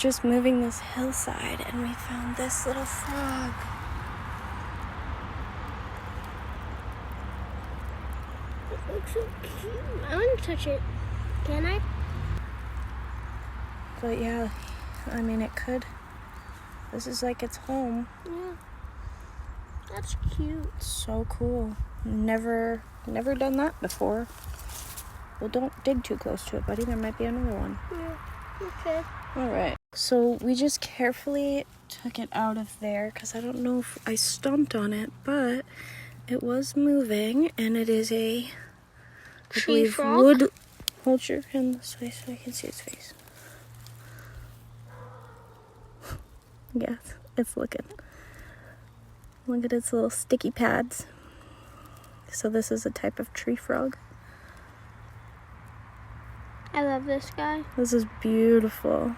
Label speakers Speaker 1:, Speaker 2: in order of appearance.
Speaker 1: just moving this hillside and we found this little frog.
Speaker 2: It looks so cute. I want to touch it. Can I?
Speaker 1: But yeah, I mean, it could. This is like its home.
Speaker 2: Yeah. That's cute.
Speaker 1: So cool. Never done that before. Well, don't dig too close to it, buddy. There might be another one.
Speaker 2: Yeah. Okay.
Speaker 1: All right. So we just carefully took it out of there because I don't know if I stomped on it, but it was moving, and it is a
Speaker 2: Tree frog?
Speaker 1: wood. Hold your hand this way so I can see its face. Yeah, it's looking. Look at its little sticky pads. So this is a type of tree frog.
Speaker 2: I love this guy.
Speaker 1: This is beautiful.